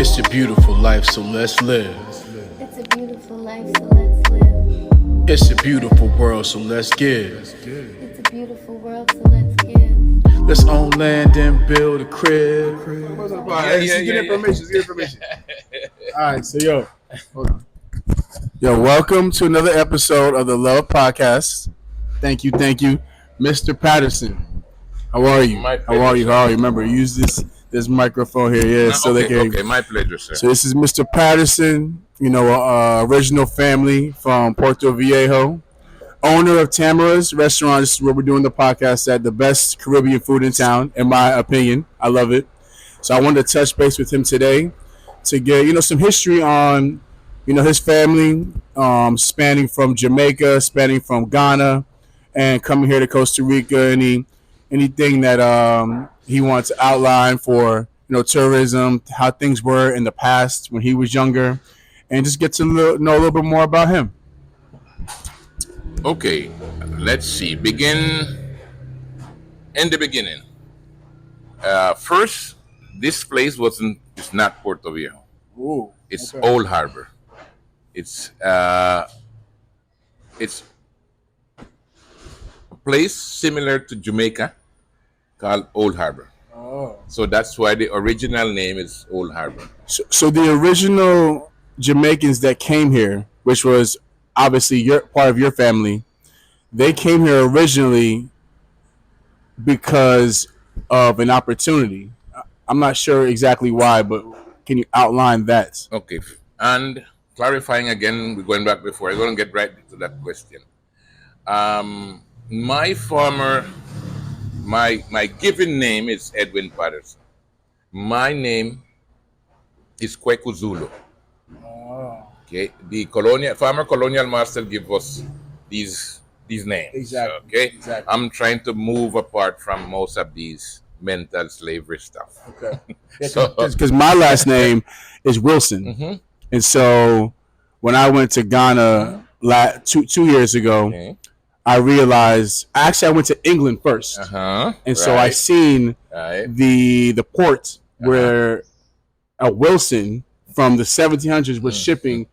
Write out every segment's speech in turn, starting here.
It's a beautiful life, so let's live. It's a beautiful life, so let's live. It's a beautiful world, so let's give. It's a beautiful world, so let's give. Let's own land and build a crib. Get information. All right, so hold on. Welcome to another episode of the Love Podcast. Thank you, Mr. Patterson. How are you? How are you? Remember, use this microphone here, Okay, my pleasure, sir. So this is Mr. Patterson. Original family from Puerto Viejo, owner of Tamaras restaurant. This is where we're doing the podcast at. The best Caribbean food in town, in my opinion. I love it. So I wanted to touch base with him today to get some history on his family, spanning from Jamaica, spanning from Ghana, and coming here to Costa Rica. Anything that he wants to outline for tourism, how things were in the past when he was younger, and just get to know a little bit more about him. Okay, let's see. Begin in the beginning. First, this place it's not Puerto Viejo. Ooh, it's okay. Old Harbor. It's a place similar to Jamaica called Old Harbor. Oh. So that's why the original name is Old Harbor. So the original Jamaicans that came here, which was obviously part of your family, they came here originally because of an opportunity. I'm not sure exactly why, but can you outline that? Okay, and clarifying again, we're going back before. I'm going to get right to that question. My given name is Edwin Patterson. My name is Kweku Zulu. Oh. Okay, the former colonial master give us these names. Exactly. Okay, Exactly. I'm trying to move apart from most of these mental slavery stuff. Okay. Because my last name is Wilson, Mm-hmm. and so when I went to Ghana 2 years ago, Okay. I realized I went to England first, and so I seen the port where a Wilson from the 1700s was shipping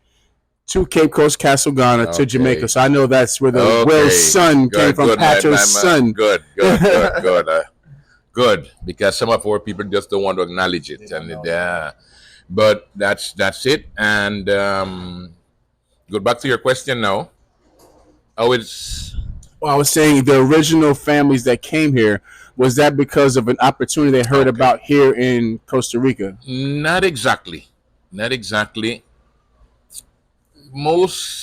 to Cape Coast, Castle, Ghana to Jamaica. So I know that's where the Will's son came from, Patter's son. Good. Good, because some of our people just don't want to acknowledge it, but that's it. And go back to your question now. Well, I was saying the original families that came here, was that because of an opportunity they heard about here in Costa Rica? Not exactly. The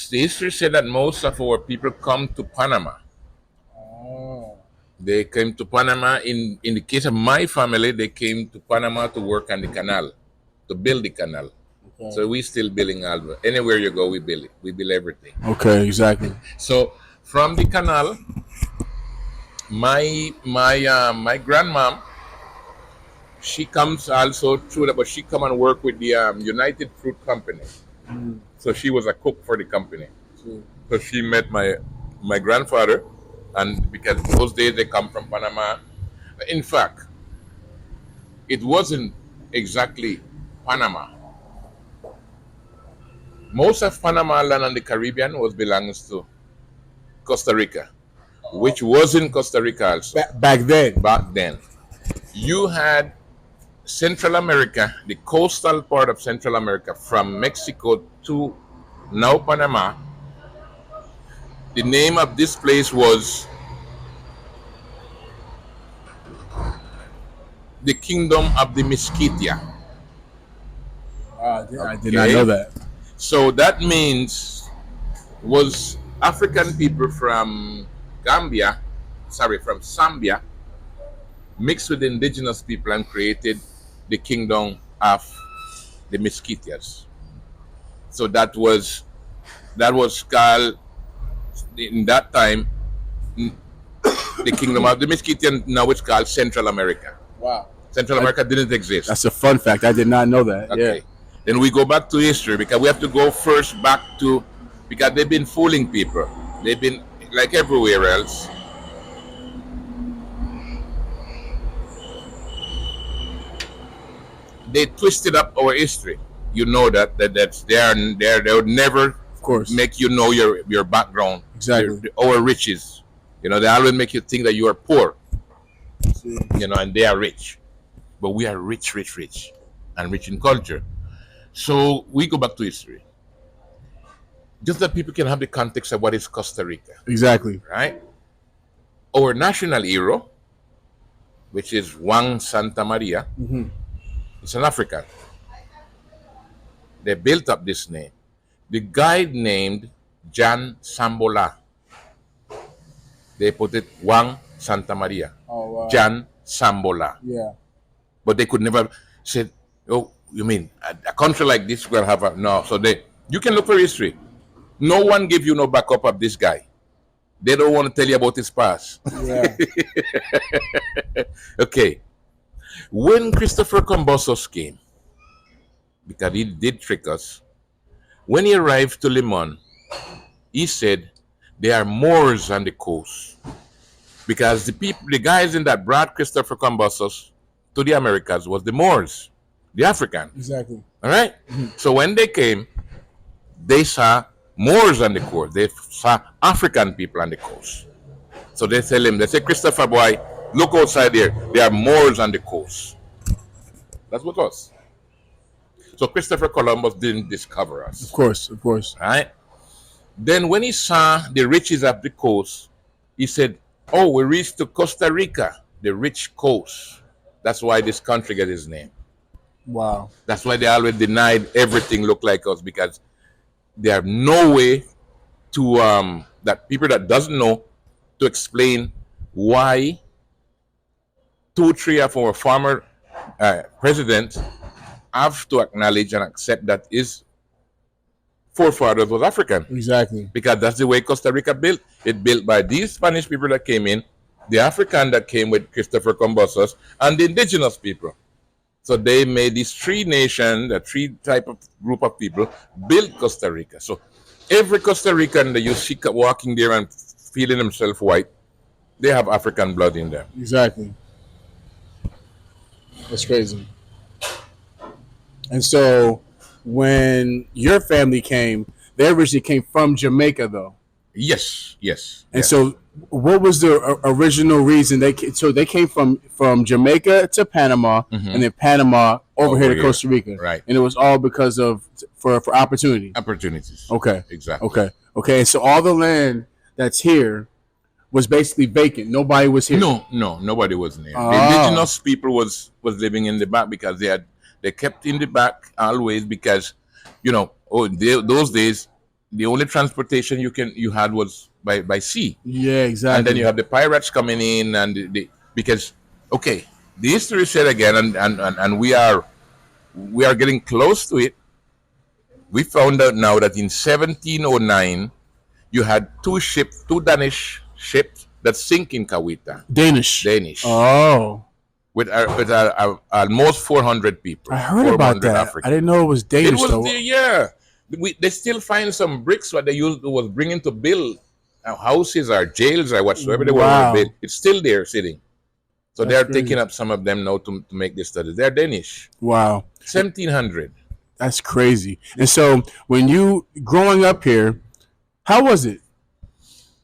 history said that most of our people come to Panama. Oh. They came to Panama. In the case of my family, they came to Panama to work on the canal, to build the canal. Okay. So we still building Alba. Anywhere you go, we build it. We build everything. Okay, exactly. So from the canal, my grandmom, she comes also through that, but she come and work with the United Fruit Company. Mm. So she was a cook for the company. So she met my grandfather, and because those days they come from Panama. In fact, it wasn't exactly Panama. Most of Panama land and the Caribbean belongs to Costa Rica, which was in Costa Rica also. Back then. You had Central America, the coastal part of Central America, from Mexico to now Panama. The name of this place was the Kingdom of the Mesquitia. I did not know that. So that means was African people from Zambia mixed with indigenous people and created the Kingdom of the Mesquitias. So that was called in that time the Kingdom of the Mesquitian. Now it's called Central America. Wow. Central America didn't exist. That's a fun fact. I did not know that. Okay. Yeah. Then we go back to history because we have to go first back to, because they've been fooling people. They've been like everywhere else. they twisted up our history. You know that's they would never Of course. make you know your background, Exactly. our riches. You know, they always make you think that you are poor. You know, and they are rich, but we are rich, rich, rich, and rich in culture. So we go back to history, just that people can have the context of what is Costa Rica, Exactly. right? Our national hero, which is Juan Santa Maria, it's an African. They built up this name. The guy named Jan Sambola, they put it Juan Santa Maria. Oh wow. Jan Sambola. Yeah. But they could never say, oh, you mean a country like this will have a no. So you can look for history. No one give you no backup of this guy. They don't want to tell you about his past. Yeah. Okay. When Christopher Columbus came, because he did trick us, when he arrived to Limon, he said there are Moors on the coast. Because the guys in that brought Christopher Columbus to the Americas was the Moors, the Africans. Exactly. All right? So when they came, they saw Moors on the coast. They saw African people on the coast. So they tell him, they say, Christopher boy, look outside there. There are Moors on the coast. That's what us. So Christopher Columbus didn't discover us. Of course. Of course. Right? Then when he saw the riches of the coast, he said, oh, we reached to Costa Rica, the rich coast. That's why this country got its name. Wow. That's why they always denied everything look like us, because there are no way to that people that doesn't know to explain why 2, 3 of our former presidents have to acknowledge and accept that his forefathers was African. Exactly. Because that's the way Costa Rica built. It built by these Spanish people that came in, the African that came with Christopher Columbus, and the indigenous people. So they made these 3 nations, the 3 type of group of people, built Costa Rica. So every Costa Rican that you see walking there and feeling himself white, they have African blood in them. Exactly. That's crazy. And so when your family came, they originally came from Jamaica, though. Yes. And so, what was the original reason they came? So they came from Jamaica to Panama, and then Panama over here to Costa Rica, right? And it was all because of for opportunity. Opportunities. Okay. Exactly. Okay. So all the land that's here was basically vacant. Nobody was here. No, nobody was there. The indigenous people was living in the back because they kept in the back always because, those days the only transportation you had was by sea. Yeah, exactly. And then you have the pirates coming in because the history said again, and we are getting close to it. We found out now that in 1709 you had 2 Danish ships that sink in Kawita. Danish. Oh. With almost 400 people. I heard about that. Africans. I didn't know it was Danish. They still find some bricks what they was bringing to build houses or jails or whatsoever they were to build. It's still there sitting. So they're taking up some of them now to make this study. They're Danish. Wow. 1700. That's crazy. And so when you growing up here, how was it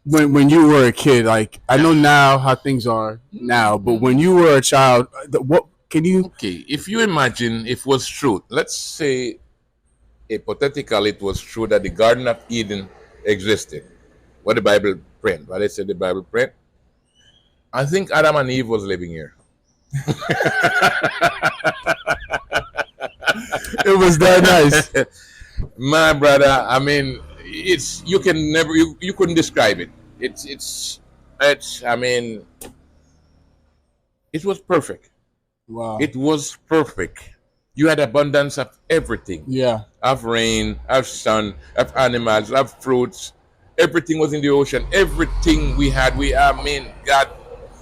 when you were a kid? Like, I know now how things are now, but when you were a child, what can you? Okay, if you imagine if it was true, let's say hypothetically it was true that the Garden of Eden existed. What the Bible print? What they said the Bible print? I think Adam and Eve was living here. It was that nice. My brother, I mean, it's you can never you couldn't describe it. It's I mean, it was perfect. Wow. It was perfect. You had abundance of everything. Yeah. Of rain, of sun, of animals, of fruits. Everything was in the ocean. Everything we had, God,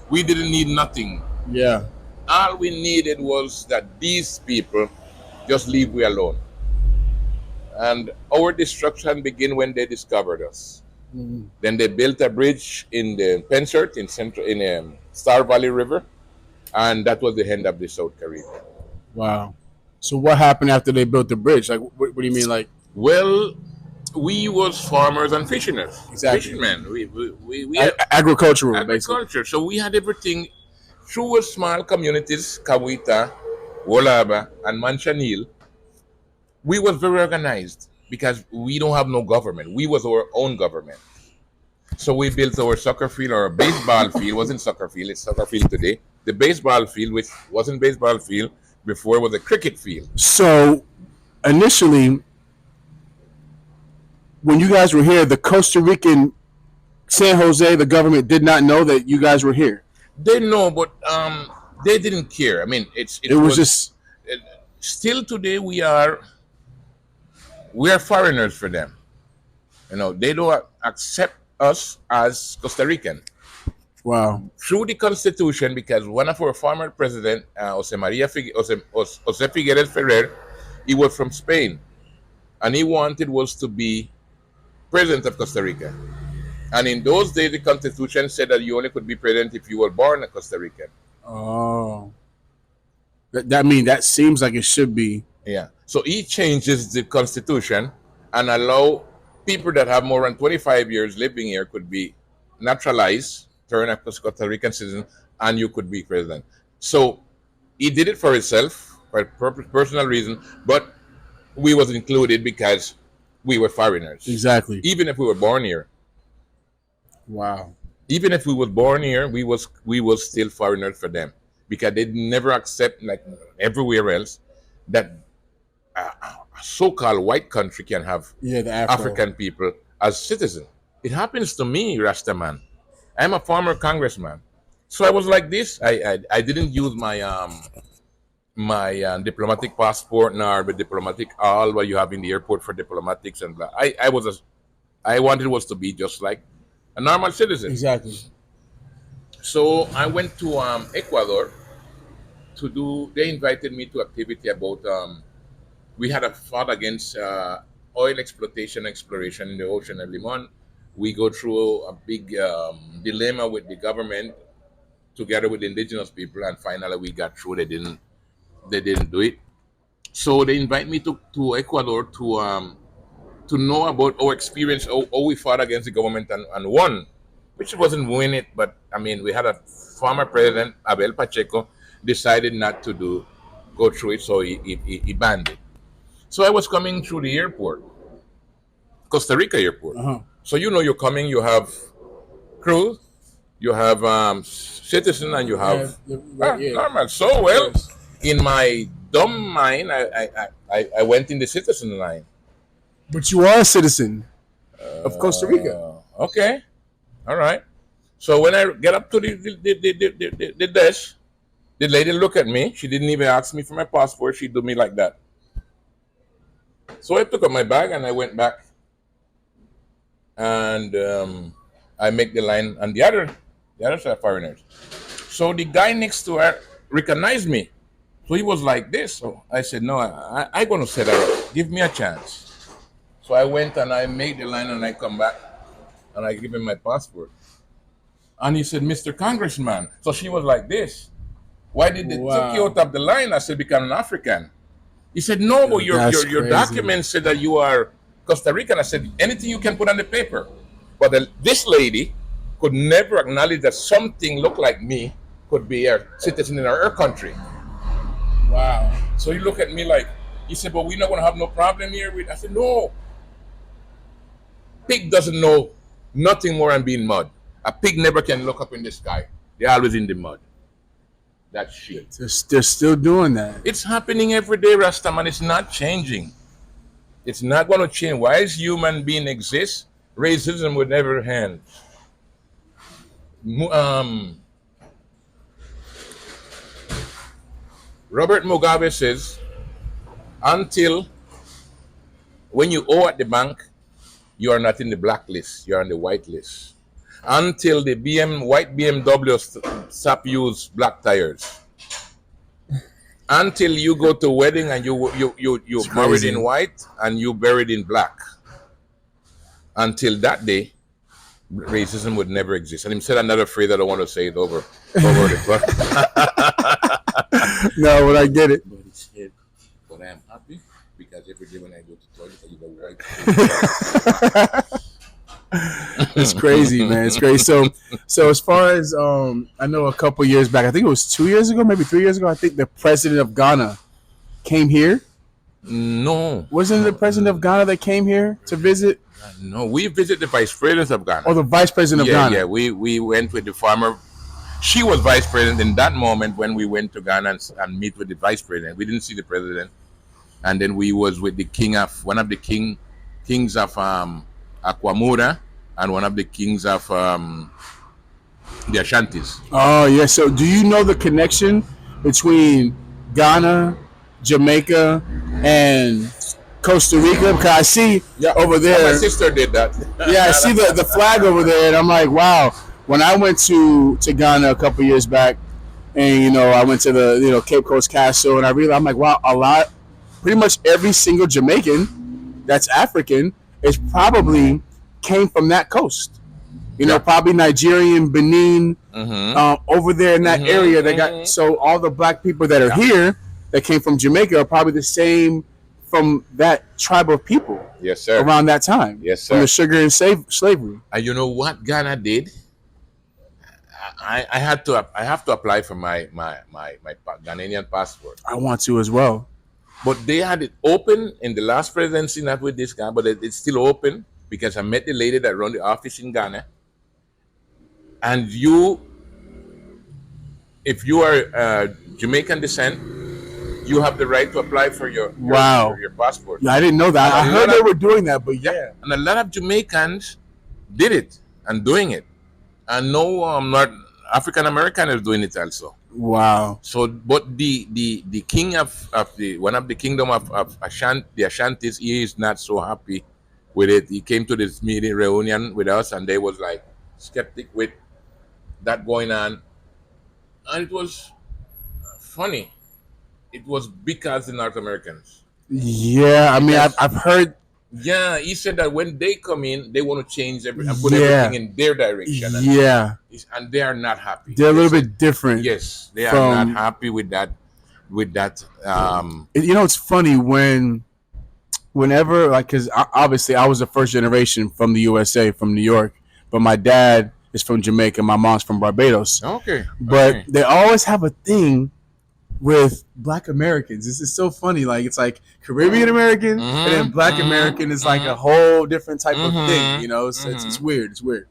we didn't need nothing. Yeah. All we needed was that these people just leave we alone. And our destruction began when they discovered us. Mm-hmm. Then they built a bridge in the Pensert in Star Valley River, and that was the end of the South Caribbean. Wow. So what happened after they built the bridge? Like, what do you mean? Like, Well, we was farmers and fishermen. Exactly. Fishermen. We had agricultural, basically. agriculture, so we had everything through a small communities, Kawita, Wolaba, and Manchanil. We was very organized because we don't have no government. We was our own government. So we built our soccer field, or baseball field. Wasn't soccer field, it's soccer field today. The baseball field, which wasn't baseball field before, was a cricket field. So initially, when you guys were here, the Costa Rican San Jose, the government did not know that you guys were here. They know, but they didn't care. I mean, It was just still today we are foreigners for them. You know, they don't accept us as Costa Rican wow. through the Constitution, because one of our former president, Jose Figueres Ferrer, he was from Spain, and he wanted was to be president of Costa Rica. And in those days, the Constitution said that you only could be president if you were born a Costa Rican. Oh, that seems like it should be. Yeah. So he changes the Constitution and allow people that have more than 25 years living here could be naturalized, turn a Costa Rican citizen, and you could be president. So he did it for himself, for personal reason, but we was included because we were foreigners. Exactly. Even if we were born here. Wow. Even if we was born here, we was still foreigners for them, because they never accept, like everywhere else, that a so-called white country can have the African people as citizens. It happens to me, Rastaman. I'm a former congressman, so I was like this. I didn't use my diplomatic passport nor the diplomatic all what you have in the airport for diplomatics and blah. I wanted was to be just like a normal citizen. Exactly. So I went to Ecuador to do. They invited me to activity about. We had a fought against oil exploitation exploration in the ocean of Limon. We go through a big dilemma with the government, together with the indigenous people, and finally we got through. They didn't do it. So they invite me to Ecuador to know about our experience, how we fought against the government and won, which wasn't win it, but I mean, we had a former president, Abel Pacheco, decided not to go through it, so he banned it. So I was coming through the airport, Costa Rica airport. Uh-huh. So you're coming, you have crew, you have citizen, and you have normal. So well, in my dumb mind, I went in the citizen line. But you are a citizen of Costa Rica. Okay, all right. So when I get up to the desk, the lady looked at me. She didn't even ask me for my passport. She did me like that. So I took up my bag and I went back, and I make the line on the other side of foreigners. So the guy next to her recognized me. So he was like this. So I said, no, I'm going to set her up. Give me a chance. So I went and I made the line and I come back and I give him my passport. And he said, Mr. Congressman. So she was like this. Why did they took you out of the line? I said, because I'm an African. He said, no, but your document said that you are Costa Rican. I said, anything you can put on the paper. But this lady could never acknowledge that something looked like me could be a citizen in her country. Wow. So he looked at me like, he said, but we're not going to have no problem here. I said, no. Pig doesn't know nothing more than being mud. A pig never can look up in the sky. They're always in the mud. That's shit. They're still doing that. It's happening every day, Rastaman. It's not changing. It's not going to change. Why is human being exists? Racism would never end. Robert Mugabe says, until when you owe at the bank, you are not in the black list, you are on the white list. Until the white BMW stop use black tires. Until you go to a wedding and you're married in white and you buried in black. Until that day, racism would never exist. And he said another phrase that I don't want to say it over the No, but I get it. But he said, but every day when I go to toilet. I use a white. It's crazy, man. It's crazy. So as far as I know, a couple years back, I think it was 2 years ago, maybe 3 years ago. I think the president of Ghana came here. No, Wasn't it the president of Ghana that came here to visit? no. We visited the vice president of Ghana. Or the vice president of Ghana? Yeah. We went with the former. She was vice president in that moment when we went to Ghana and meet with the vice president. We didn't see the president, and then we was with the king of one of the kings of Aquamura and one of the kings of the Ashantis. Oh yeah. So do you know the connection between Ghana, Jamaica, and Costa Rica? Because I see over there. My sister did that. Yeah, I see the flag over there, and I'm like, wow. When I went to Ghana a couple years back, and I went to the Cape Coast Castle, and I'm like, wow, pretty much every single Jamaican that's African is probably came from that coast. Probably Nigerian, Benin, over there in that area. They got so all the black people that are here that came from Jamaica are probably the same from that tribe of people. Yes, sir. Around that time. Yes, sir. From the sugar and slavery. And you know what Ghana did? I have to apply for my Ghanaian passport. I want to as well. But they had it open in the last presidency, not with this guy, but it's still open because I met the lady that run the office in Ghana. And if you are Jamaican descent, you have the right to apply for your passport. Yeah, I didn't know that. I heard they were doing that, but yeah. And a lot of Jamaicans did it and doing it. And no, not African American is doing it also. Wow. So, but the king of the one of the kingdom of the Ashantis, he is not so happy with it. He came to this meeting reunion with us, and they was like skeptic with that going on, and it was funny. It was because the North Americans. Yeah, I mean, I've heard. Yeah, he said that when they come in, they want to change and put everything in their direction. And they are not happy. They're a little bit different. Yes, they are not happy with that. It's funny whenever, like, because obviously I was the first generation from the USA, from New York, but my dad is from Jamaica, my mom's from Barbados. Okay. But they always have a thing with Black Americans. This is so funny. Like, it's like Caribbean American and then Black American is like a whole different type of thing. It's weird. It's weird.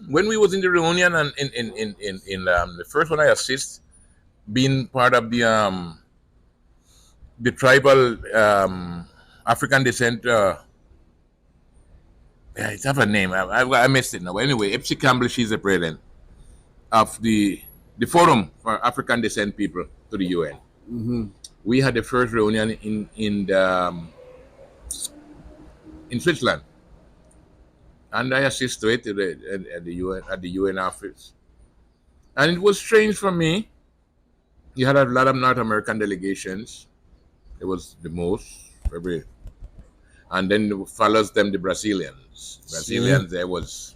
When we was in the reunion and in the first one I assist, being part of the tribal African descent. It have a name. I missed it now. Anyway, Epsi Campbell, she's the president of the Forum for African Descent People to the UN. We had the first reunion in Switzerland, and I assist to it at the UN office. And it was strange for me. You had a lot of North American delegations. It was the most, probably. And then follows them the Brazilians. There was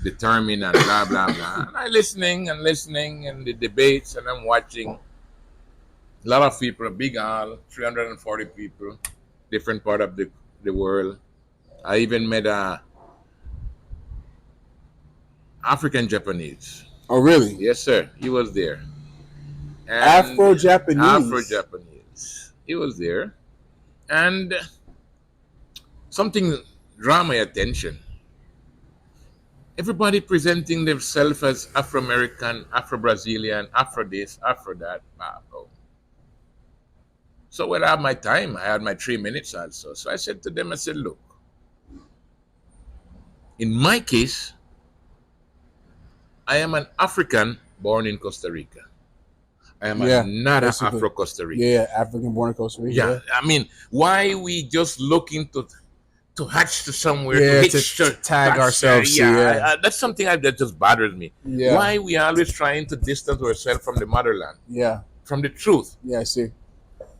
determined and blah blah blah. And I'm listening and the debates, and I'm watching. A lot of people, big hall, 340 people, different part of the world. I even met African Japanese. Oh, really? Yes, sir. He was there. Afro-Japanese. He was there. And something drew my attention. Everybody presenting themselves as Afro-American, Afro-Brazilian, Afro this, Afro that. Wow. So when I had my time, I had my 3 minutes also. So I said to them, look, in my case, I am an African born in Costa Rica. I am not an Afro-Costa Rican. Yeah, African born in Costa Rica. Yeah, I mean, why we just looking to hatch to somewhere, to tag ourselves. That's something that just bothers me. Yeah. Why we always trying to distance ourselves from the motherland? Yeah. From the truth. Yeah, I see.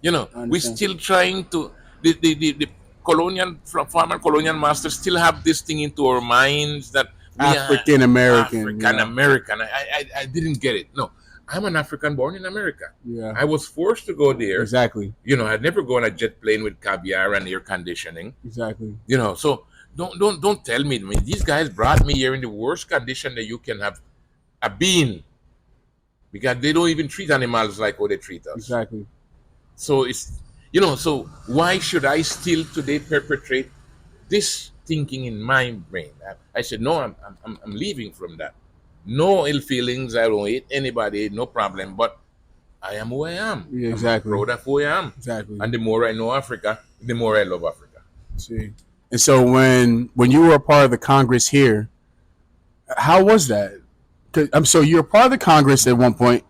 We're still trying to the former colonial masters still have this thing into our minds that African American. I didn't get it. No, I'm an African born in America. Yeah. I was forced to go there. Exactly. I'd never go on a jet plane with caviar and air conditioning. Exactly. So don't tell me. I mean, these guys brought me here in the worst condition that you can have a being, because they don't even treat animals like how they treat us. Exactly. So so why should I still today perpetrate this thinking in my brain? I said, no, I'm leaving from that. No ill feelings. I don't hate anybody. No problem. But I am who I am. Yeah, exactly. I'm proud of who I am. Exactly. And the more I know Africa, the more I love Africa. See. And so when you were a part of the Congress here, how was that? So you're a part of the Congress at one point,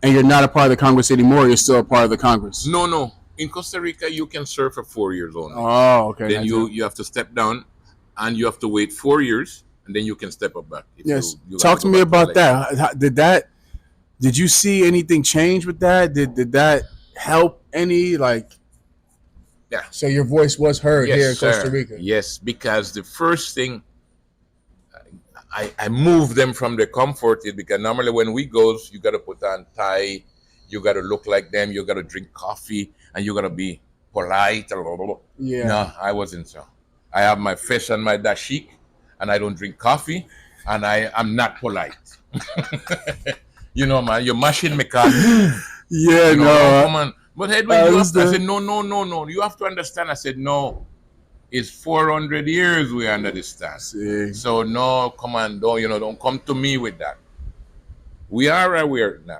and you're not a part of the Congress anymore. You're still a part of the Congress. No. In Costa Rica, you can serve for 4 years only. Oh, okay. Then you have to step down, and you have to wait 4 years, and then you can step up back. Yes. Talk to me about that. Did you see anything change with that? Did that help any? Yeah. So your voice was heard Yes, here in sir. Costa Rica. Yes, because the first thing I moved them from their comfort is because normally when we goes, you got to put on tie, you got to look like them, you got to drink coffee, and you got to be polite. Yeah. No, I wasn't so. I have my fish and my dashik, and I don't drink coffee, and I'm not polite. Man, you're mashing my car. Yeah, Come on. But Edwin, I said, no. You have to understand. I said, no. It's 400 years we understand. See. So no, come on, don't come to me with that. We are aware now.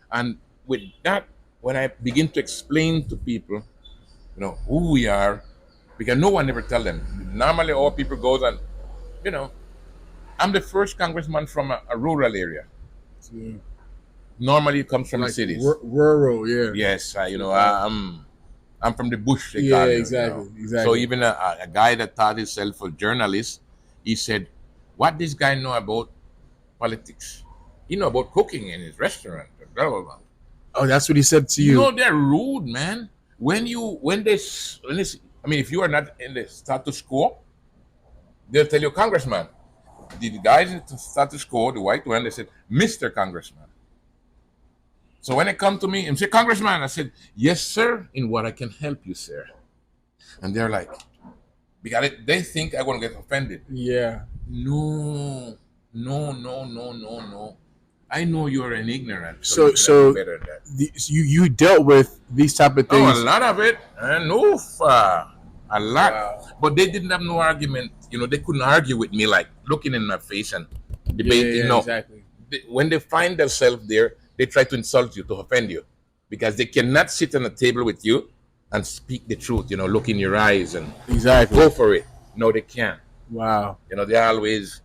And with that, when I begin to explain to people, who we are, because no one ever tell them. Normally all people goes and, I'm the first congressman from a rural area. See. Normally it comes from the cities. Rural, yeah. Yes, I'm from the bush. Yeah, exactly. So even a guy that thought himself a journalist, he said, what this guy know about politics? He know about cooking in his restaurant. Blah, blah, blah. Oh, that's what he said to you. They're rude, man. If you are not in the status quo, they'll tell you, Congressman. The guys in the status quo, the white one, they said, Mr. Congressman. So when they come to me and say, Congressman, I said, yes, sir, in what I can help you, sir. And they're like, because they think I'm going to get offended. Yeah. No. I know you're an ignorant. So better than that. You dealt with these type of things. Oh, a lot of it. And a lot. Wow. But they didn't have no argument. They couldn't argue with me, like looking in my face and debating. Yeah, exactly. When they find themselves there, they try to insult you, to offend you, because they cannot sit on a table with you and speak the truth, look in your eyes and go for it. No, they can't. Wow. They always,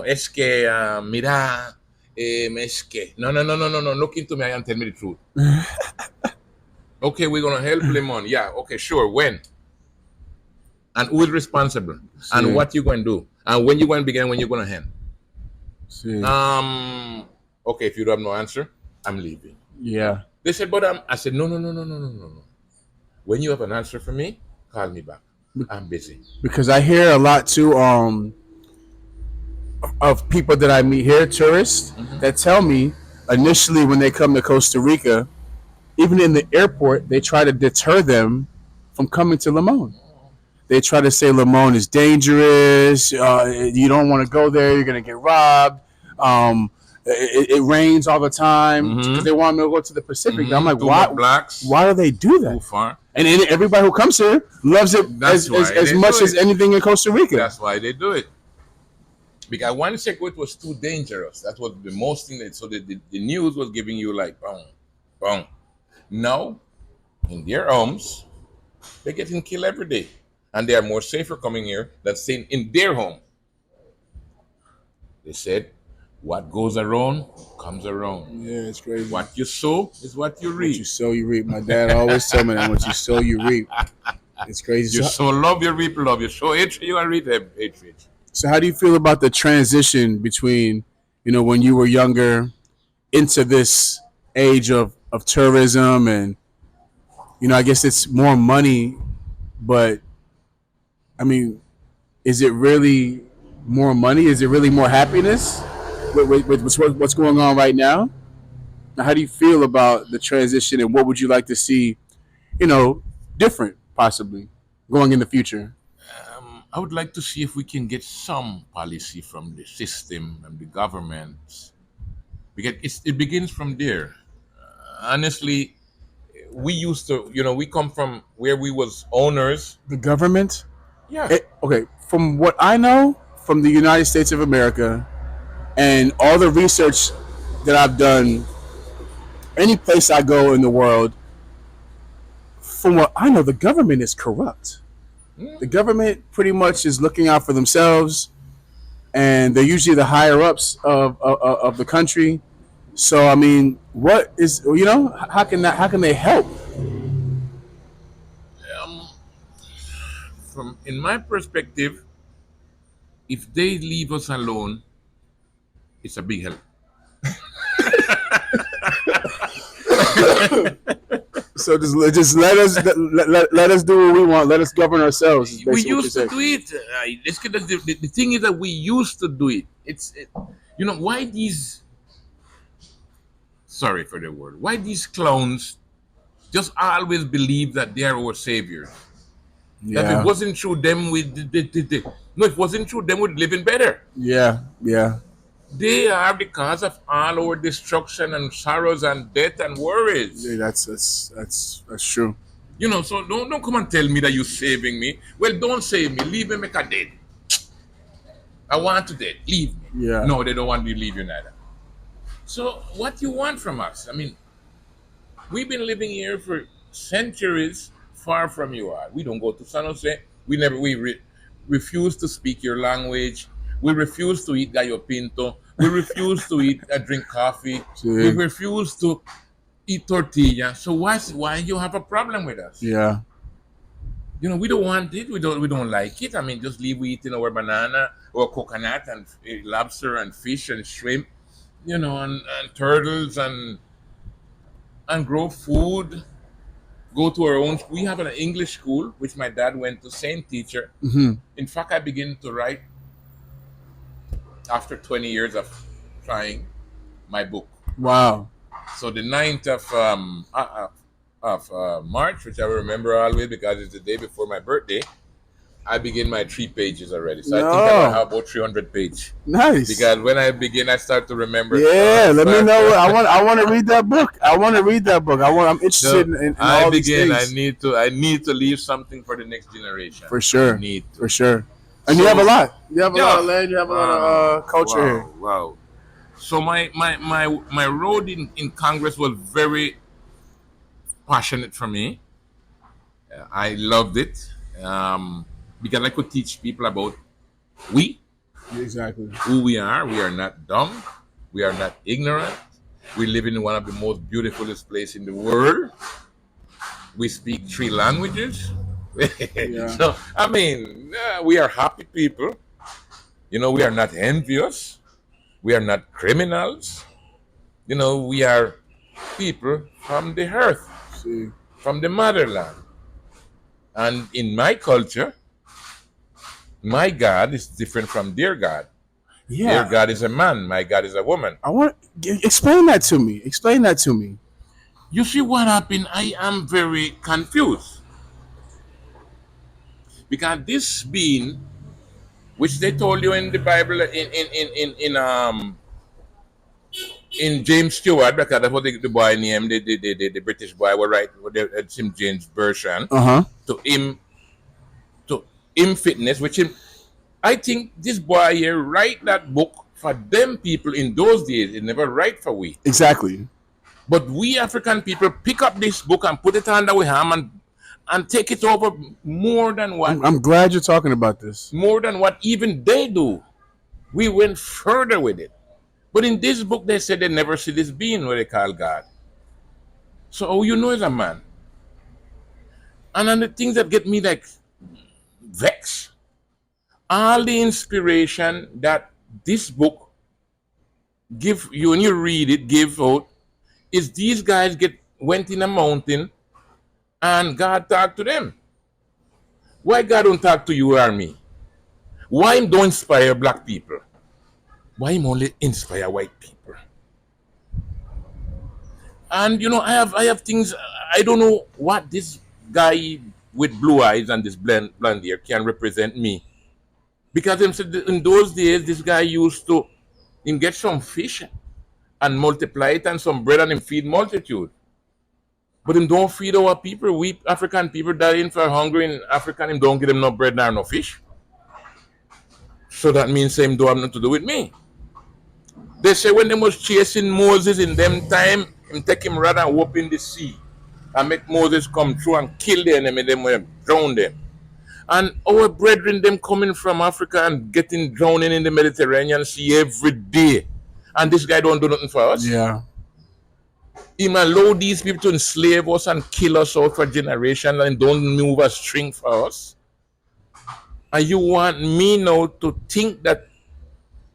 es que, mira, es que. No, look into me and tell me the truth. Okay, we're going to help Lemon. Yeah, okay, sure. When? And who is responsible? See. And what you going to do? And when you going to begin, when you're going to end? See. Okay, if you don't have no answer, I'm leaving. Yeah. They said, but I said, no. When you have an answer for me, call me back. I'm busy. Because I hear a lot too of people that I meet here, tourists, that tell me initially when they come to Costa Rica, even in the airport, they try to deter them from coming to Limon. They try to say Limon is dangerous. You don't want to go there. You're going to get robbed. It rains all the time because they want me to go to the Pacific. I'm like, why do they do that? Too far. And everybody who comes here loves it as much as anything in Costa Rica. That's why they do it. Because one second it was too dangerous. That was the most thing that, so the news was giving you like, boom. Now, in their homes, they're getting killed every day. And they are more safer coming here than staying in their home. They said, what goes around comes around. Yeah, it's crazy. What you sow is what you reap. What you sow, you reap. My dad always told me that. What you sow, you reap. It's crazy. You sow love, you reap love. You sow hatred, you reap hatred. So how do you feel about the transition between, when you were younger into this age of tourism and, I guess it's more money, but, is it really more money? Is it really more happiness with what's going on right now? Now, how do you feel about the transition, and what would you like to see, different possibly going in the future? I would like to see if we can get some policy from the system and the government, because it begins from there. Honestly, we used to, we come from where we was owners. The government? Yeah. Okay, from what I know from the United States of America and all the research that I've done, any place I go in the world, from what I know, the government is corrupt. The government pretty much is looking out for themselves, and they're usually the higher ups of the country. So I mean, what is how can they help? Um, from in my perspective, if they leave us alone, it's a big help. So just let us do what we want. Let us govern ourselves. We used to do it. The thing is that we used to do it. Why these. Sorry for the word. Why these clowns just always believe that they are our saviors? That if it wasn't true, them no, if it wasn't true, them would live in better. Yeah. They are the cause of all our destruction and sorrows and death and worries. Yeah, that's true. So don't come and tell me that you're saving me. Well, don't save me. Leave me, make a dead. I want to dead. Leave me. Yeah. No, they don't want me to leave you neither. So what you want from us? I mean, we've been living here for centuries, far from you all. We don't go to San Jose. We refuse to speak your language. We refuse to eat gallo pinto. We refuse to drink coffee. We refuse to eat tortilla. So why you have a problem with us? Yeah. We don't want it. We don't like it. I mean, just leave we eating our banana or coconut and lobster and fish and shrimp, and turtles and grow food. Go to our own. We have an English school, which my dad went to, same teacher. Mm-hmm. In fact, I began to write after 20 years of trying my book. Wow. So the 9th of March, which I will remember always because it's the day before my birthday, I begin my 3 pages already. So I think I have about 300 pages. Nice. Because when I begin, I start to remember. Yeah, let me know. I want to read that book. I'm interested in all these things. I need to leave something for the next generation. For sure. I need to. For sure. And you have a lot. You have a lot of land. You have a lot of culture here. Wow. So my road in Congress was very passionate for me. I loved it because I could teach people about Exactly who we are. We are not dumb. We are not ignorant. We live in one of the most beautifulest places in the world. We speak 3 languages. So, I mean, we are happy people. We are not envious. We are not criminals. We are people from the earth, from the motherland. And in my culture, my God is different from their God. Yeah. Their God is a man. My God is a woman. I want explain that to me. Explain that to me. You see what happened? I am very confused. Because this being, which they told you in the Bible in James Stewart, because that's what the boy named the British boy were right with the St. James version to him fitness, I think this boy here write that book for them people in those days. It never write for we. Exactly. But we African people pick up this book and put it under we ham and take it over more than what. I'm glad you're talking about this. More than what even they do. We went further with it. But in this book, they said they never see this being what they call God. So all you know is a man. And then the things that get me like vexed, all the inspiration that this book give you when you read it, give out, is these guys went in a mountain and God talked to them. Why God don't talk to you or me? Why him don't inspire black people? Why him only inspire white people? And I have things. I don't know what this guy with blue eyes and this blonde hair can represent me. Because him said in those days, this guy used to him get some fish and multiply it and some bread and him feed multitude. But him don't feed our people. We African people dying for hunger in Africa, and him don't give them no bread nor no fish. So that means him don't have nothing to do with me. They say when they was chasing Moses in them time, him take him rod and whoop in the sea and make Moses come through and kill the enemy, them and drown them. And our brethren them coming from Africa and getting drowning in the Mediterranean Sea every day. And this guy don't do nothing for us. Yeah. He allow these people to enslave us and kill us out for generations and don't move a string for us. And you want me now to think that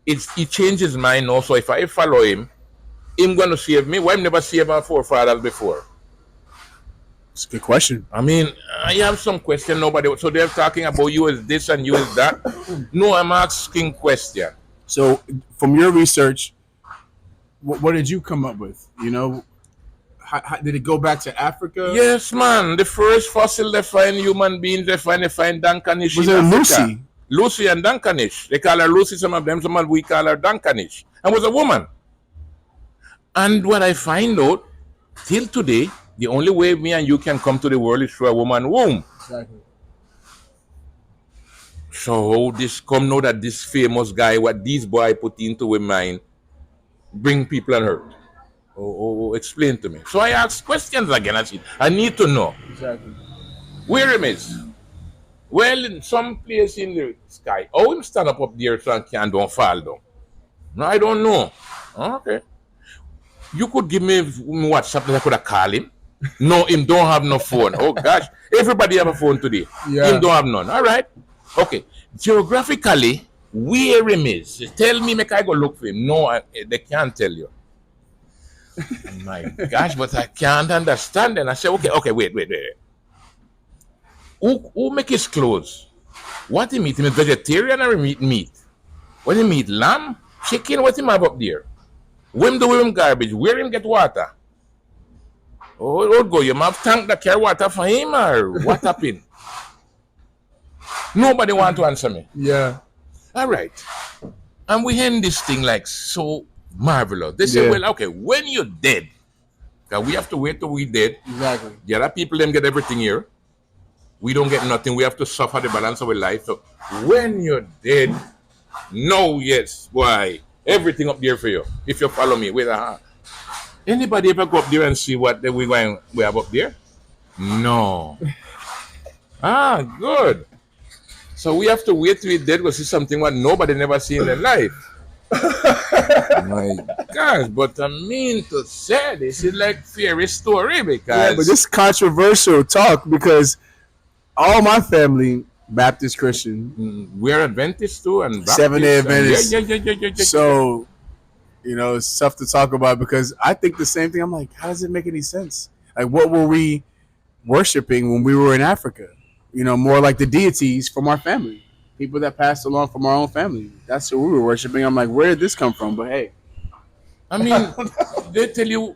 he changed his mind now, so if I follow him going to save me. Why him never save our forefathers before? It's a good question. I mean, I have some question nobody. So they're talking about you as this and you as that. No, I'm asking question. So, from your research, what did you come up with? How, did it go back to Africa? Yes, man. The first fossil they find human beings, they find Dankanish. Was in it Africa. Lucy? Lucy and Dankanish. They call her Lucy, some of them, we call her Dankanish. And was a woman. And what I find out, till today, the only way me and you can come to the world is through a woman's womb. Exactly. So this come now that this famous guy, what these boy put into his mind, bring people on earth. Explain to me. So I ask questions again. I need to know. Exactly. Where him is? Well, in some place in the sky. How him stand up there so and don't fall down? No, I don't know. Okay. You could give me WhatsApp that I could have called him. No, him don't have no phone. Oh gosh. Everybody have a phone today. Yeah. Him don't have none. All right. Okay. Geographically, where him is? Tell me, make I go look for him. No, they can't tell you. My gosh, but I can't understand. And I say, okay, wait. Who make his clothes? What he meat? Him is vegetarian or he meat? What he meat? Lamb? Chicken? What him have up there? When do him garbage? Where him get water? Oh, go. You have tank that carry water for him or what happened? Nobody want to answer me. Yeah. All right. And we end this thing like so marvelous. They say, well, okay, when you're dead, because we have to wait till we're dead. Exactly. The other people them get everything here. We don't get nothing. We have to suffer the balance of our life. So when you're dead, no, yes, why? Everything up there for you. If you follow me with a heart. Anybody ever go up there and see what we have up there? No. Good. So we have to wait till we're dead to see something what nobody never seen in their life. My gosh, but I mean to say this is like fairy story because But this controversial talk because all my family Baptist Christian, we're Adventists too and Baptists. Seventh-day Adventists. Yeah. So it's tough to talk about because I think the same thing. I'm like, how does it make any sense? Like, what were we worshiping when we were in Africa? More like the deities from our family, people that passed along from our own family. That's who we were worshiping. I'm like, where did this come from? But hey, I mean, they tell you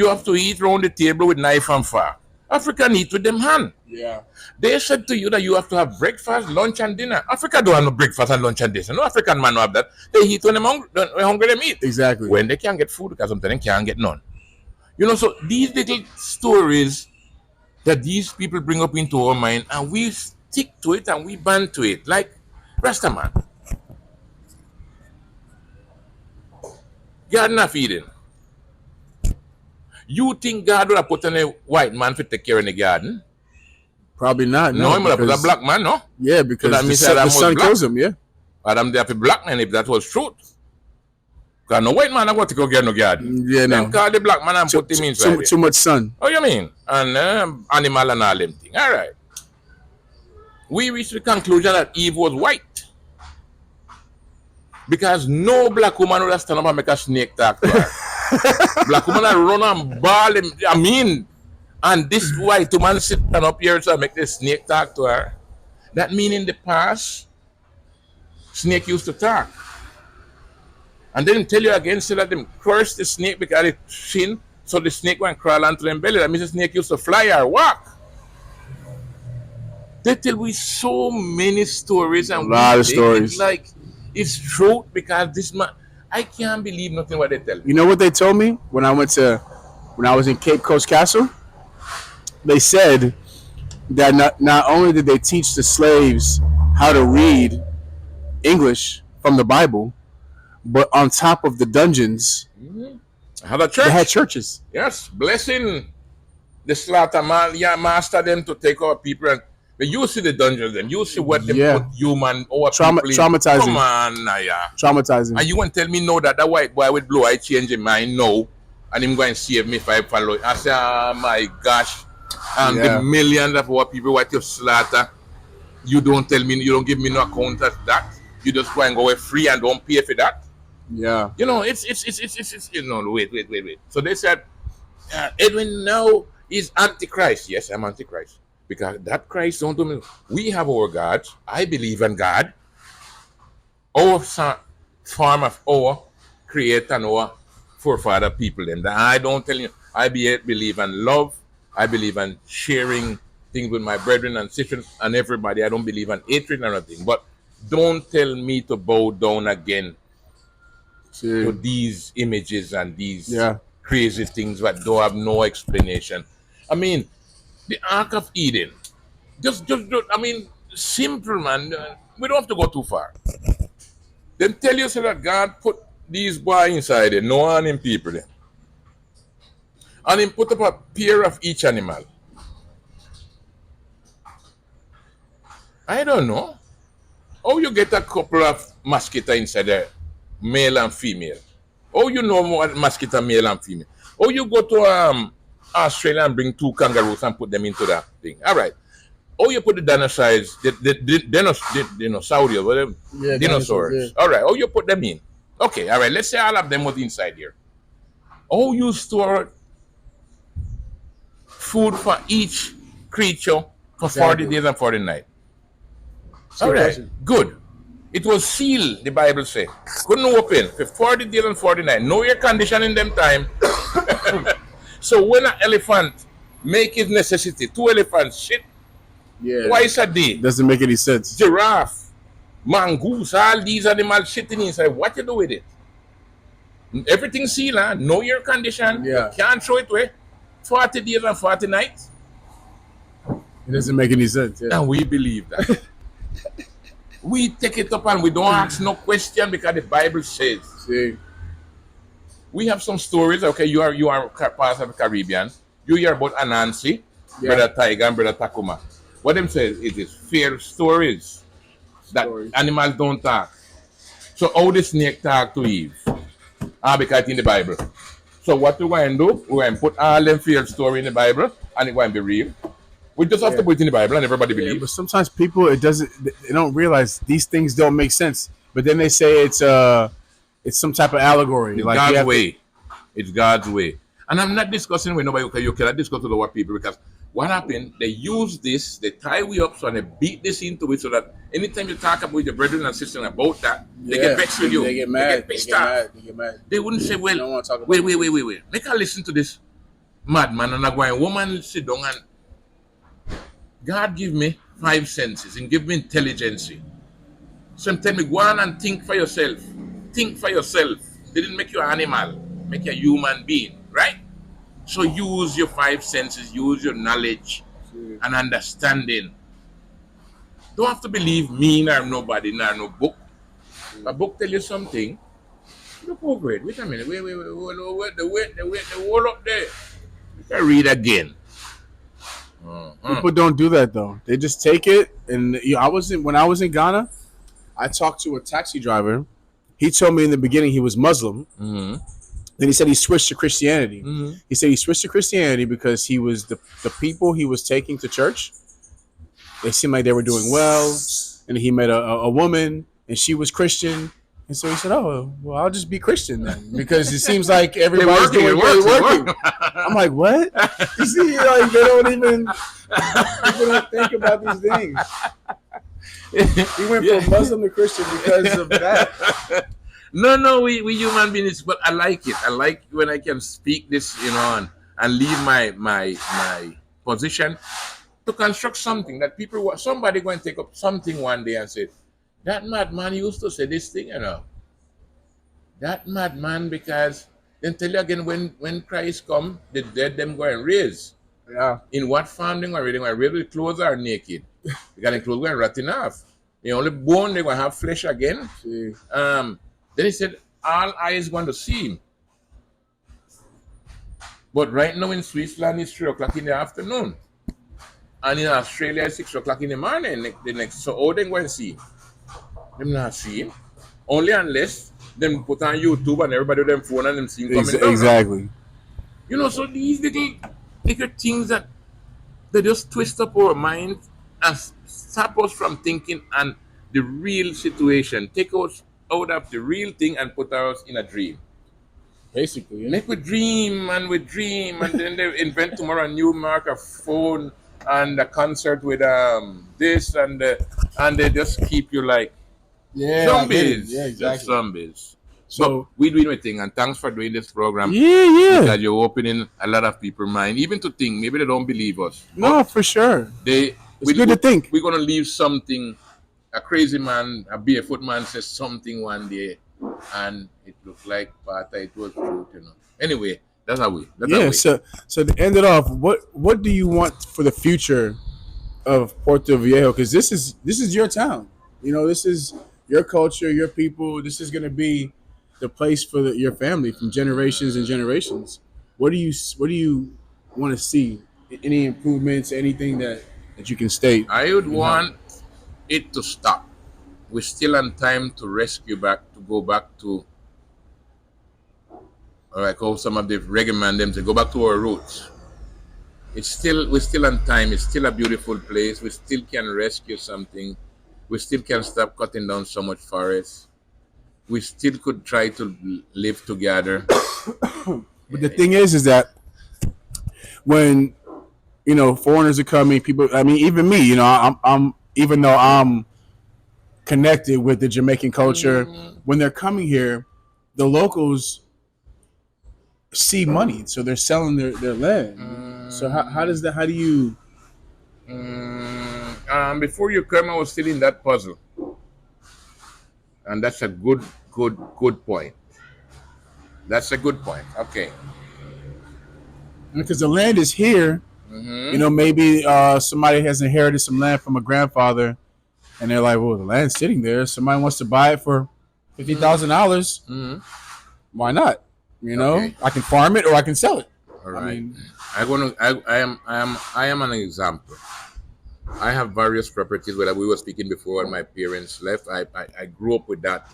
have to eat around the table with knife and fork. African eat with them hand. yeah, They said to you that you have to have breakfast, lunch, and dinner. Africa don't have no breakfast and lunch and dinner. No African man don't have that. They eat when they're hungry, they eat. exactly. When they can't get food, because sometimes they can't get none. So these little stories that these people bring up into our mind, and we stick to it and we band to it, like Rastaman. Garden of Eden. You think God would have put on a white man to take care of the garden? Probably not. No, he would have put a black man, no? Yeah, because that the means sun, Adam the was sun black? kills him. Yeah, Adam there for black man if that was truth. Because no white man I want to go get no garden. yeah, no. Them call the black man and put him inside. Too much sun. Oh, you mean? And animal and all them things. All right. We reached the conclusion that Eve was white. Because no black woman would have stand up and make a snake talk to her. Black woman would run and ball him. I mean, and this white woman sitting up here to make the snake talk to her. That mean in the past, snake used to talk. And then tell you again, say that them curse the snake because it sin So the snake went crawl onto them belly. That means the snake used to fly or walk. They tell me so many stories and A lot of stories. It's like it's truth because this man, I can't believe nothing what they tell me. You know what they told me when I was in Cape Coast Castle? They said that not only did they teach the slaves how to read English from the Bible, but on top of the dungeons, Had a church. they had churches. Yes, blessing the slaughter man, master them to take our people. And but you see the dungeons, them. You see what they put human our people in. Traumatizing. Come on, yeah. Traumatizing. And you want to tell me no that white boy with blue eye change his mind no, and him going to save me if I follow. I say, oh my gosh, the millions of our people what you slaughter, you don't tell me, you don't give me no account of that. You just go and go away free and don't pay for that. Yeah. You know, it's you know, wait. So they said, Edwin now is Antichrist. Yes, I'm Antichrist. Because that Christ don't do me. We have our gods. I believe in God. Our form of our creator and our forefather people. And I don't tell you, I believe in love. I believe in sharing things with my brethren and sisters and everybody. I don't believe in hatred or nothing. But don't tell me to bow down again to these images and these crazy things that don't have no explanation. I mean, the Ark of Eden, just I mean, simple, man. We don't have to go too far. Then tell you so that God put these boys inside there, Noah and him people there. And him put up a pair of each animal. I don't know. How you get a couple of mosquito inside there, male and female? How you know what mosquito male and female? How you go to Australia and bring 2 kangaroos and put them into that thing? All right. How you put the dinosaurs, dinosaurs, whatever, dinosaurs. All right. How you put them in? Okay. All right. Let's say all of them was inside here. How you store food for each creature for 40 days and 40 nights? All right. Good. It was sealed, the Bible says. Couldn't open for 40 days and 40 nights. No air conditioning them time. So when an elephant make his necessity, 2 elephants shit twice a day. Doesn't make any sense. Giraffe, mongoose, all these animals shitting inside. What you do with it? Everything sealed, huh? No air condition. You can't throw it away. 40 days and 40 nights. It doesn't make any sense. And we believe that. We take it up and we don't ask no question because the Bible says. We have some stories. Okay, you are part of the Caribbean. You hear about Anansi, Brother Tiger, and Brother Takuma. What them says it is fair stories that animals don't talk. So how the snake talk to Eve? Because it's in the Bible. So what we're going to do? We're going to put all them fair story in the Bible, and it's going to be real. We just have to put it in the Bible, and everybody believes. But sometimes people they don't realize these things don't make sense. But then they say it's some type of allegory. It's like God's way. It's God's way. And I'm not discussing with nobody. Okay, you cannot discuss with our people because what happened? They use this, they tie we up, so and they beat this into it so that anytime you talk about your brethren and sisters about that, they get vexed with you. They get mad. They get mad. They wouldn't say, well, don't want to talk about wait. Make her listen to this madman and a going woman sit down and God give me 5 senses and give me intelligence. So tell me, go on and think for yourself. Think for yourself. They didn't make you an animal, make you a human being, right? So use your 5 senses, use your knowledge and understanding. Don't have to believe me nor nobody nor no book. A book tell you something. Look how great. Wait a minute. Wait. The wall up there. You can read again. People don't do that though. They just take it. And when I was in Ghana, I talked to a taxi driver. He told me in the beginning he was Muslim. Then he said he switched to Christianity. He said he switched to Christianity because he was the people he was taking to church. They seemed like they were doing well, and he met a woman, and she was Christian. And so he said, "Oh, well, I'll just be Christian then," because it seems like everybody's working. I'm like, what? You see, like they don't even people don't think about these things. He went from Muslim to Christian because of that. No, no, we human beings, but I like it. I like when I can speak this, and leave my position to construct something that somebody going to take up something one day and say, that madman used to say this thing. That madman, because then tell you again, when Christ come, the dead them go and raise. Yeah. In what form they going to raise? They going to raise with clothes or naked? Because the clothes going to rotting off. The only bone they going to have flesh again. See. Then he said, all eyes going to see him. But right now in Switzerland, it's 3 o'clock in the afternoon. And in Australia, it's 6 o'clock in the morning. So how they going to see him? Them not see him. Only unless them put on YouTube and everybody with them phone and them see him coming down. Exactly. So these little things that they just twist up our mind and stop us from thinking and the real situation. Take us out of the real thing and put us in a dream. Basically. Yeah. Make we dream and then they invent tomorrow a new mark of phone and a concert with this and they just keep you like zombies. Yeah, exactly. Just zombies. So but we doing a thing, and thanks for doing this program. yeah. Because you're opening a lot of people's mind, even to think maybe they don't believe us. No, for sure. It's good to think. We're gonna leave something. A crazy man, a barefoot man says something one day, and it looked like part of it was truth. Anyway, that's how we. That's how we. So to end it off, what do you want for the future of Puerto Viejo? Because this is your town. This is your culture, your people. This is going to be the place for your family from generations and generations. What do you want to see? Any improvements? Anything that you can state? I would want it to stop. We're still on time to go back to, like how some of the reggae man them say, go back to our roots. We're still on time. It's still a beautiful place. We still can rescue something. We still can stop cutting down so much forest. We still could try to live together. But the thing is that when foreigners are coming, people. I mean, even me. I'm even though I'm connected with the Jamaican culture, when they're coming here, the locals see money, so they're selling their land. So how does that? How do you? Before you come, I was still in that puzzle, and that's a good point. That's a good point. Okay. Because the land is here. Maybe somebody has inherited some land from a grandfather, and they're like, "Well, the land's sitting there. Somebody wants to buy it for $50,000. Why not? Okay. I can farm it or I can sell it." All right. I am an example. I have various properties where we were speaking before when my parents left. I grew up with that.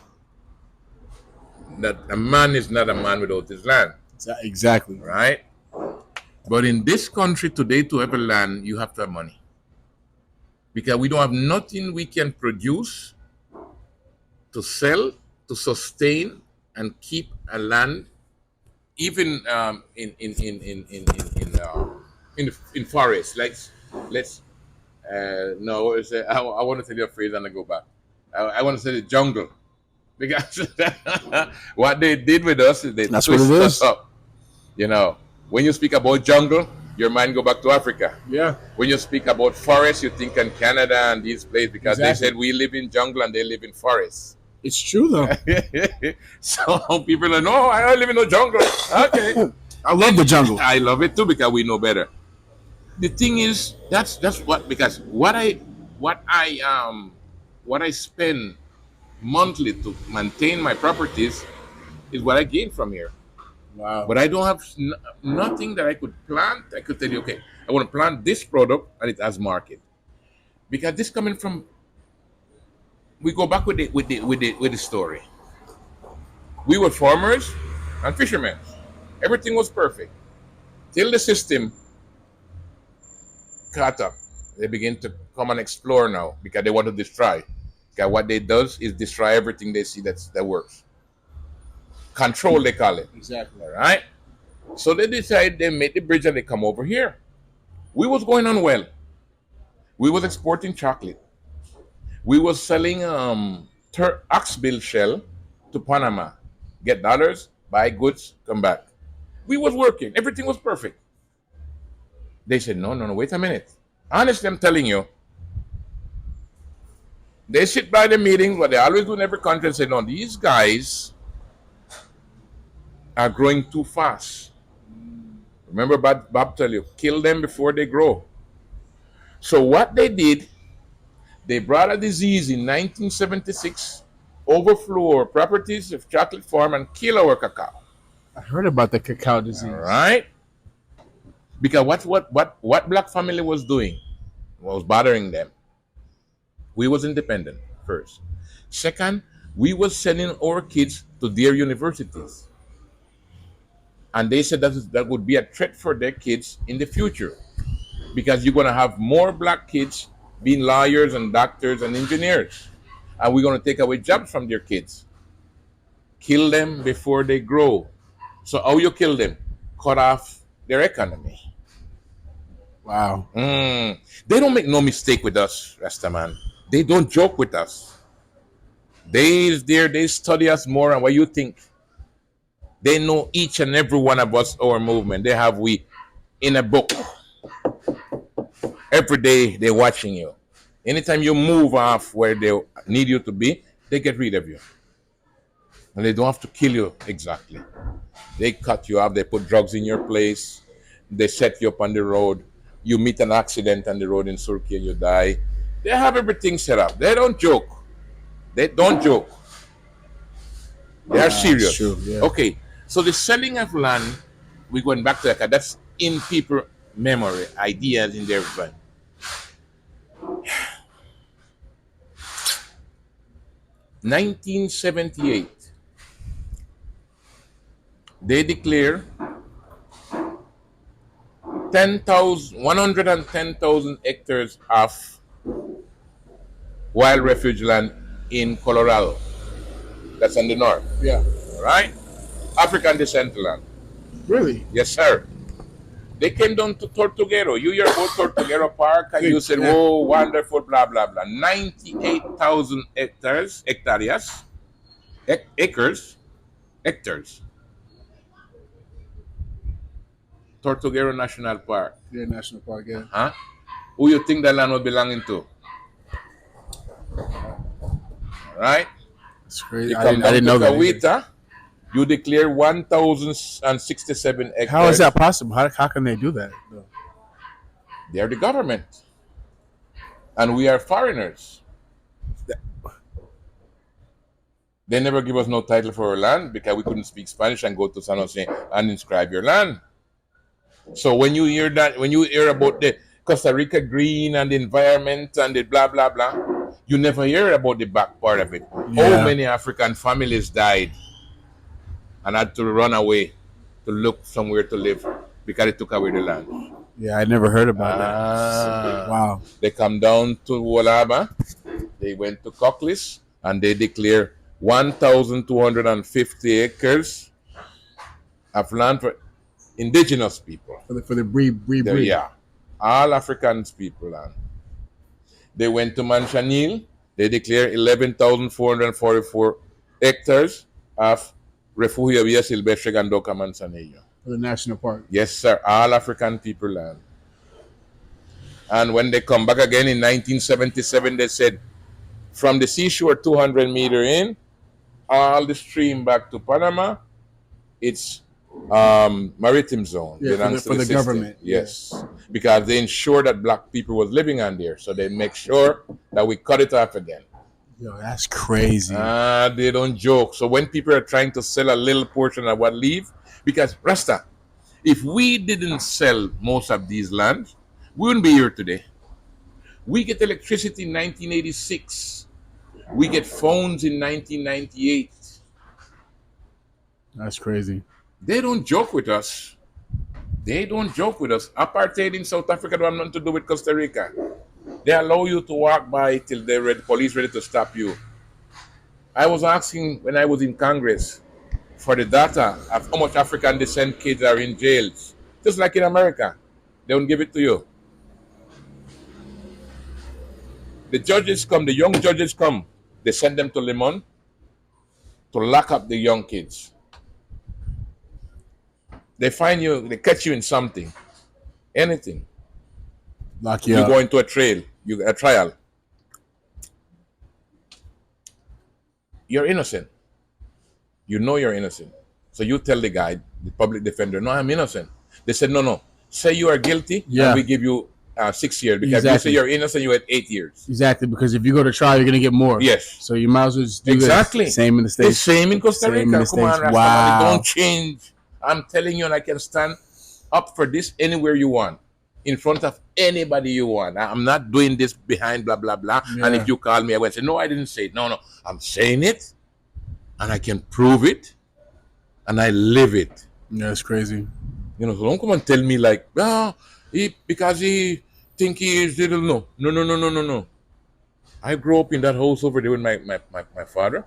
That a man is not a man without his land. Exactly. Right? But in this country today, to have a land, you have to have money. Because we don't have nothing we can produce to sell, to sustain, and keep a land, even in forests. Let's no. I want to tell you a phrase and I go back. I want to say the jungle, because what they did with us is they That's what twist it us is. up. When you speak about jungle, your mind go back to Africa. Yeah. When you speak about forest, you think in Canada and these places, because Exactly. they said we live in jungle and they live in forests. It's true though. So people are, no, I don't live in no jungle. Okay. I love the jungle. I love it too, because we know better. The thing is, that's what, because what I spend monthly to maintain my properties is what I gain from here. Wow. But I don't have nothing that I could plant. I could tell you, okay, I want to plant this product and it has market, because this coming from. We go back with the story. We were farmers and fishermen. Everything was perfect till the system caught up. They begin to come and explore now because they want to destroy. Because what they does is destroy everything they see that works. Control, they call it. Exactly. All right. So they decide they make the bridge and they come over here. We was going on well. We was exporting chocolate. We was selling oxbill shell to Panama, get dollars, buy goods, come back. We was working. Everything was perfect. They said, no, no, no, wait a minute. Honestly, I'm telling you, they sit by the meetings, what they always do in every country, and say, no, these guys are growing too fast. Remember Bob tell you, kill them before they grow. So what they did, they brought a disease in 1976, overflow our properties of chocolate farm and kill our cacao. I heard about the cacao disease. All right? Because what black family was doing was bothering them. We was independent first. Second, we was sending our kids to their universities. And they said that would be a threat for their kids in the future. Because you're going to have more black kids being lawyers and doctors and engineers. And we're going to take away jobs from their kids. Kill them before they grow. So how you kill them? Cut off their economy. Wow. They don't make no mistake with us, Rastaman. They don't joke with us. They study us more, and what you think? They know each and every one of us, our movement. They have we in a book. Every day they're watching you. Anytime you move off where they need you to be, they get rid of you. And they don't have to kill you exactly. They cut you off, they put drugs in your place, they set you up on the road, you meet an accident on the road in Surrey and you die. They have everything set up. They don't joke. They don't joke. They are serious. True, yeah. Okay, so the selling of land, we're going back to that. That's in people memory, ideas in their brain. 1978, they declare 110,000 hectares of wild refuge land in Colorado. That's in the north. Yeah. All right? African descent land. Really? Yes, sir. They came down to Tortuguero. You hear about Tortuguero Park, and you said, "Whoa, wonderful, blah blah blah." 98,000 hectares, hectares. Tortuguero National Park. Yeah, National Park, yeah. Huh? Who you think that land was belonging to? All right? It's crazy. You I come didn't down know to that. either. Kawita, you declare 1,067 hectares. How is that possible? How can they do that? though? They're the government. And we are foreigners. They never give us no title for our land because we couldn't speak Spanish and go to San Jose and inscribe your land. So when you hear that, when you hear about the Costa Rica green and the environment and the blah, blah, blah, you never hear about the back part of it. Yeah. How many African families died and had to run away to look somewhere to live because it took away the land. Yeah, I never heard about that. Wow. They come down to Walaba, they went to Cocklis, and they declare 1,250 acres of land for indigenous people. For the breed. Yeah, all Africans people land. They went to Manchanil, they declare 11,444 hectares of Refugio Villa Silvestre Gandoca Manzanillo. For the national park. Yes, sir, all African people land. And when they come back again in 1977, they said, from the seashore 200 meter in, all the stream back to Panama, it's maritime zone. Yeah, belongs for to the system. government. Yes, because they ensure that black people was living on there, so they make sure that we cut it off again. Yo, that's crazy. They don't joke. So when people are trying to sell a little portion of what leave, because Rasta, if we didn't sell most of these lands, we wouldn't be here today. We get electricity in 1986. We get phones in 1998. That's crazy. They don't joke with us. They don't joke with us. Apartheid in South Africa don't have nothing to do with Costa Rica. They allow you to walk by till the police ready to stop you. I was asking when I was in Congress for the data of how much African descent kids are in jails. Just like in America. They don't give it to you. The judges come, the young judges come. They send them to Limon. to lock up the young kids. They find you, they catch you in something, anything. Lock you You go up. into a trial. You're innocent. You know you're innocent. So you tell the guy, the public defender, no, I'm innocent. They said, no, no. Say you are guilty, Yeah. and we give you 6 years. Because you Exactly. say you're innocent, you had 8 years. Exactly, because if you go to trial, you're gonna get more. Yes. So you might as well just do Exactly. this. Same in the The States. same in Costa Same in Rica. the Come on, States. Rasta Wow. don't change. I'm telling you, and I can stand up for this anywhere you want, in front of anybody you want. I'm not doing this behind blah blah blah. Yeah. And if you call me, I will say, no, I didn't say it. No, no, I'm saying it, and I can prove it, and I live it. Yeah, it's crazy. You know, so don't come and tell me like, because he think he is little. No, no, no, no, no, no, no. I grew up in that house over there with my father.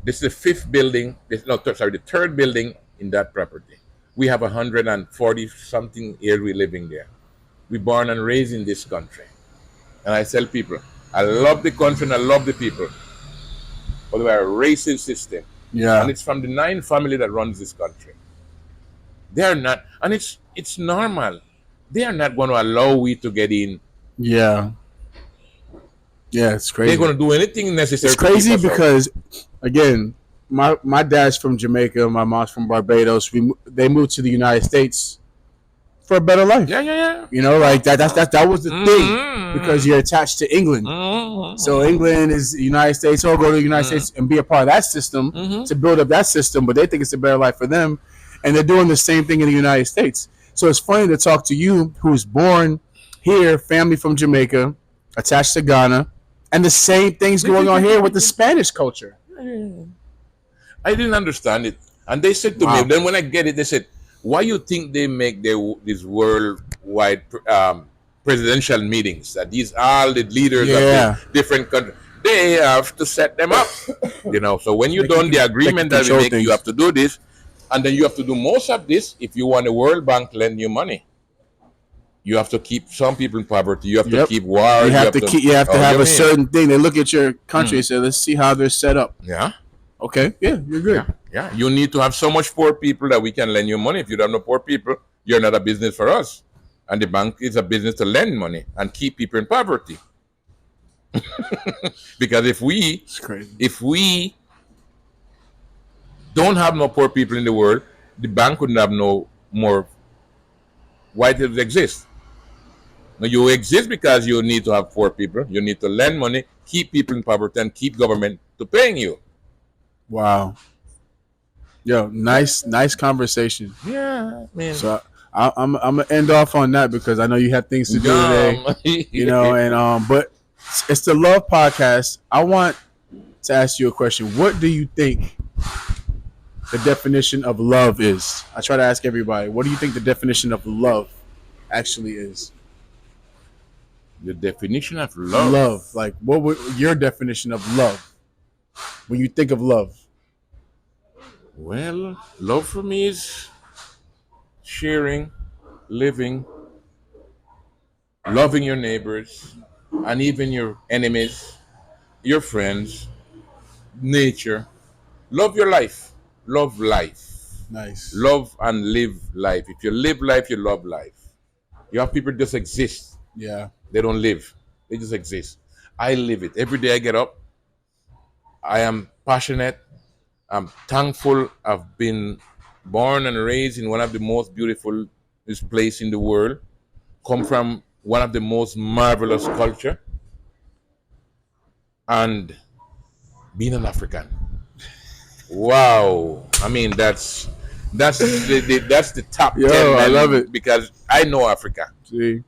This is the fifth building. The third building in that property. We have 140 something years we living there. We born and raised in this country. And I tell people, I love the country and I love the people. But we are a racist system. Yeah. And it's from the 9 family that runs this country. They are not, and it's normal. They are not going to allow we to get in. Yeah. Yeah, it's crazy. They're going to do anything necessary. It's crazy because, again, my dad's from Jamaica, my mom's from Barbados. They moved to the United States for a better life. Yeah, yeah, yeah. You know, like that was the Mm-hmm. thing, because you're attached to England. Mm-hmm. So England is the United States. So go to the United States and be a part of that system to build up that system. But they think it's a better life for them, and they're doing the same thing in the United States. So it's funny to talk to you, who's born here, family from Jamaica, attached to Ghana, and the same things going on here with the Spanish culture. I didn't understand it. And they said to Wow. me, then when I get it, they said, why you think they make these worldwide presidential meetings? That these all the leaders Yeah. of the different countries, they have to set them up. You know, so when you They done can- the they agreement can that we control make, things. you have to do this. And then you have to do most of this if you want the World Bank lend you money. You have to keep some people in poverty. You have to Yep. keep wars. You have to Oh, have you a mean? certain thing. They look at your country and say, let's see how they're set up. Yeah. Okay, yeah, you're good. Yeah, you need to have so much poor people that we can lend you money. If you don't have no poor people, you're not a business for us. And the bank is a business to lend money and keep people in poverty. Because It's crazy. if we don't have no poor people in the world, the bank wouldn't have no more. Why does it exist? Now, you exist because you need to have poor people. You need to lend money, keep people in poverty, and keep government to paying you. Wow. Yo, nice conversation. Yeah, man. So I'm gonna end off on that because I know you have things to do today. You know, and but it's the Love Podcast. I want to ask you a question. What do you think the definition of love is? I try to ask everybody. What do you think the definition of love actually is? The definition of love. Love. Like, what would your definition of love when you think of love? Well, love for me is sharing, living, loving your neighbors, and even your enemies, your friends, nature. Love your life. Love life. Nice. Love and live life. If you live life, you love life. You have people just exist. Yeah. They don't live. They just exist. I live it. Every day I get up, I am passionate. I'm thankful I've been born and raised in one of the most beautiful places in the world. Come from one of the most marvelous culture. And being an African. Wow. I mean that's the top Yo, 10, I man, love it. because I know Africa. See.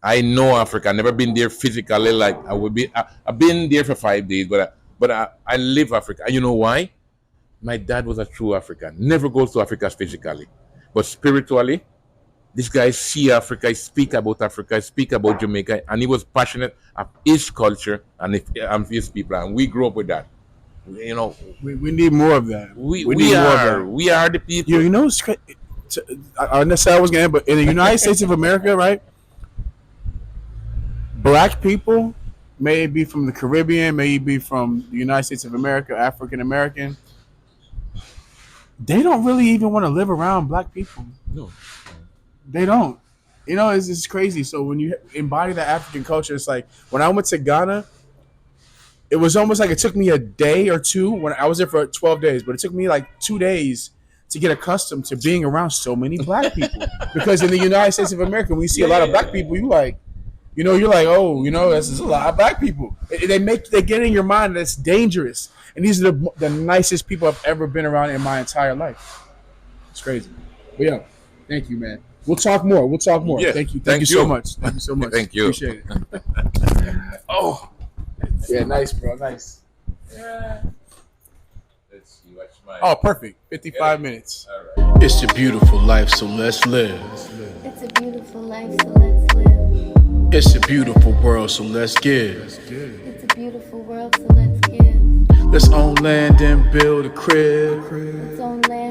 I know Africa. I've never been there physically. Like I would be. I've been there for 5 days, but I live Africa. And you know why? My dad was a true African. Never goes to Africa physically, but spiritually, this guy see Africa, he speak about Africa, he speak about Jamaica, and he was passionate of his culture and his people, and we grew up with that. You know, We need more of that. we need more of that. we are the people. You know, I didn't say I was gonna, but in the United States of America, right? Black people, may it be from the Caribbean, may it be from the United States of America, African American, they don't really even want to live around black people. No. They don't. You know, it's crazy. So when you embody the African culture, it's like when I went to Ghana, it was almost like it took me a day or two when I was there for 12 days, but it took me like 2 days to get accustomed to being around so many black people. Because in the United States of America, when you see a lot of black people, you're like, oh, there's a lot of black people. They get in your mind that it's dangerous. And these are the nicest people I've ever been around in my entire life. It's crazy. But yeah, thank you, man. We'll talk more. Yeah, Thank you so much. Thank you so much. Thank you. Appreciate it. Oh, yeah, nice, bro. Nice. Yeah. Let's see what's mine. Oh, perfect. 55 minutes. All right. It's a beautiful life, so let's live. It's a beautiful life, so let's live. It's a beautiful world, so let's give. It's a beautiful world, so let's give. Let's own land and build a crib. Let's own